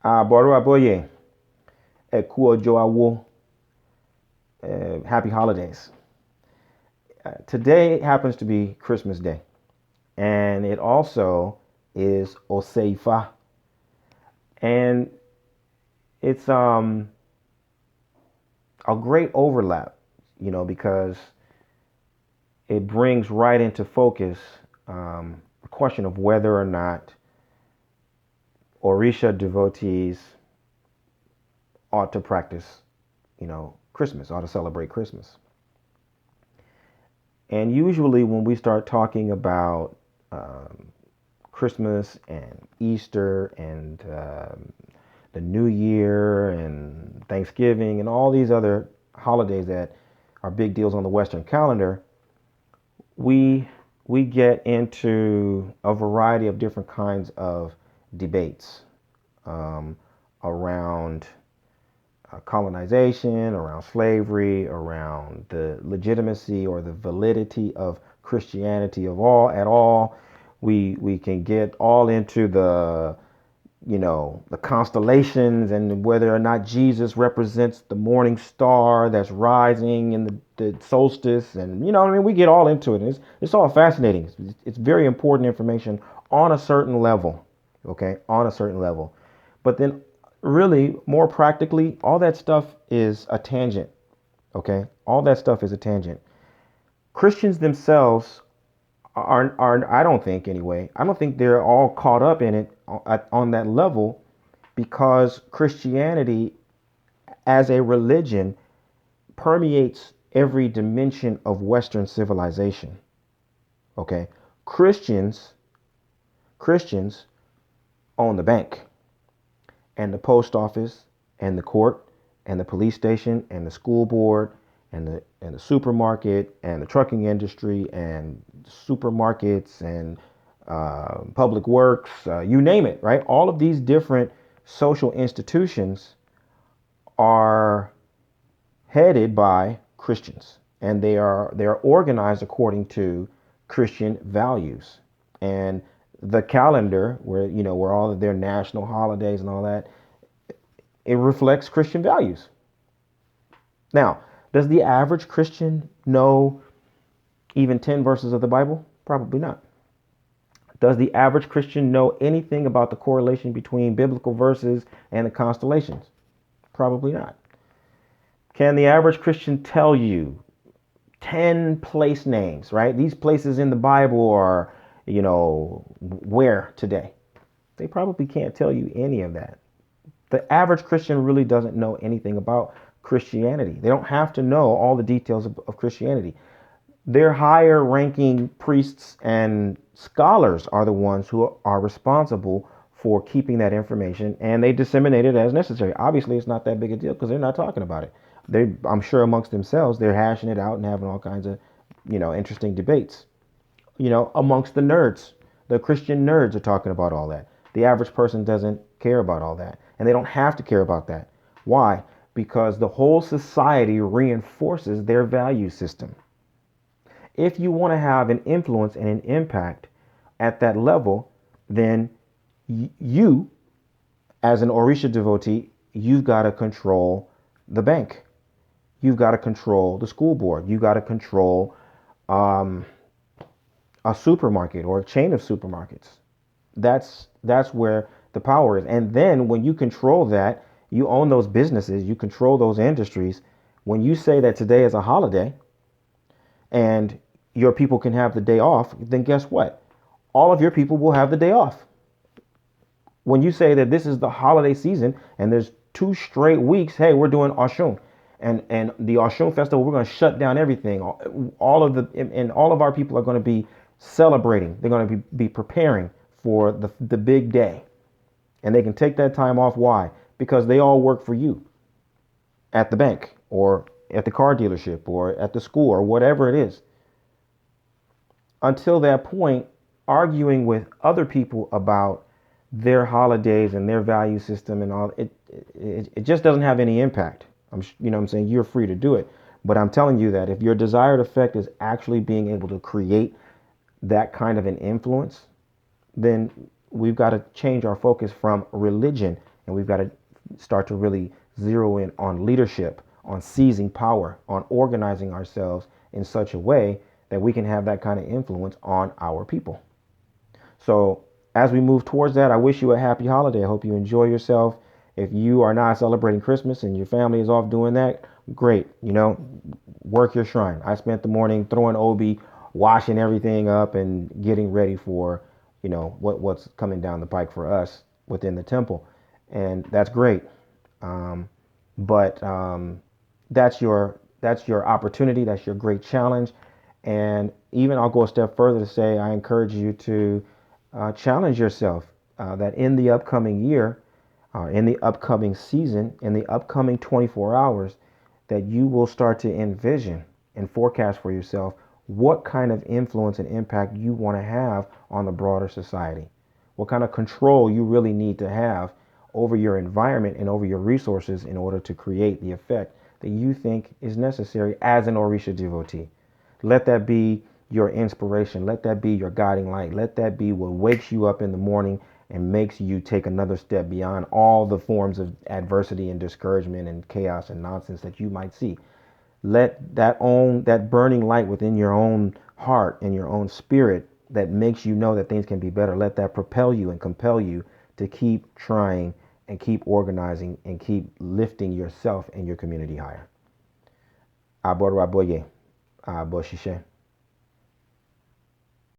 Boru Aboye, Ekuo Joawo, happy holidays. Today happens to be Christmas Day, and it also is Oseifa, and it's a great overlap, because it brings right into focus the question of whether or not Orisa devotees ought to practice, Christmas, ought to celebrate Christmas. And usually, when we start talking about Christmas and Easter and the New Year and Thanksgiving and all these other holidays that are big deals on the Western calendar, we get into a variety of different kinds of debates around colonization, around slavery, around the legitimacy or the validity of Christianity of all at all. We can get all into the constellations and whether or not Jesus represents the morning star that's rising in the solstice, and what I mean. We get all into it. It's all fascinating. It's very important information on a certain level, okay, on a certain level. But then, really, more practically, all that stuff is a tangent. Okay, all that stuff is a tangent. Christians themselves are I don't think anyway. I don't think they're all caught up in it on that level, because Christianity as a religion permeates every dimension of Western civilization. Okay, Christians own the bank and the post office and the court and the police station and the school board and the supermarket and the trucking industry and supermarkets and public works, you name it, right? All of these different social institutions are headed by Christians, and they are organized according to Christian values. And the calendar, where all of their national holidays and all that, it reflects Christian values. Now, does the average Christian know even 10 verses of the Bible? Probably not. Does the average Christian know anything about the correlation between biblical verses and the constellations? Probably not. Can the average Christian tell you 10 place names, right? These places in the Bible are, where today? They probably can't tell you any of that. The average Christian really doesn't know anything about Christianity. They don't have to know all the details of Christianity. Their higher ranking priests and scholars are the ones who are responsible for keeping that information, and they disseminate it as necessary. Obviously, it's not that big a deal because they're not talking about it. I'm sure amongst themselves, they're hashing it out and having all kinds of, interesting debates. Amongst the nerds, the Christian nerds are talking about all that. The average person doesn't care about all that, and they don't have to care about that. Why? Because the whole society reinforces their value system. If you want to have an influence and an impact at that level, then you, as an Orisha devotee, you've got to control the bank. You've got to control the school board. You've got to control a supermarket or a chain of supermarkets. That's where the power is. And then when you control that, you own those businesses, you control those industries. When you say that today is a holiday and your people can have the day off, then guess what? All of your people will have the day off. When you say that this is the holiday season and there's 2 straight weeks, hey, we're doing Oshun. And the Oshun festival, we're going to shut down everything. All of our people are going to be celebrating. They're going to be preparing for the big day. And they can take that time off. Why? Because they all work for you at the bank or at the car dealership or at the school or whatever it is. Until that point, arguing with other people about their holidays and their value system and all, it just doesn't have any impact. I'm saying? You're free to do it. But I'm telling you that if your desired effect is actually being able to create that kind of an influence, then we've got to change our focus from religion And we've got to start to really zero in on leadership, on seizing power, on organizing ourselves in such a way that we can have that kind of influence on our people. So as we move towards that, I wish you a happy holiday. I hope you enjoy yourself. If you are not celebrating Christmas and your family is off doing that, great. Work your shrine. I spent the morning throwing Obi, washing everything up and getting ready for, what's coming down the pike for us within the temple. And that's great. Um, but that's your opportunity. That's your great challenge. And even I'll go a step further to say I encourage you to challenge yourself that in the upcoming year, in the upcoming season, in the upcoming 24 hours, that you will start to envision and forecast for yourself what kind of influence and impact you want to have on the broader society, what kind of control you really need to have over your environment and over your resources in order to create the effect that you think is necessary as an Orisha devotee. Let that be your inspiration. Let that be your guiding light. Let that be what wakes you up in the morning and makes you take another step beyond all the forms of adversity and discouragement and chaos and nonsense that you might see. Let that burning light within your own heart and your own spirit that makes you know that things can be better. Let that propel you and compel you to keep trying and keep organizing and keep lifting yourself and your community higher. Abor Aboye, Aboshishe.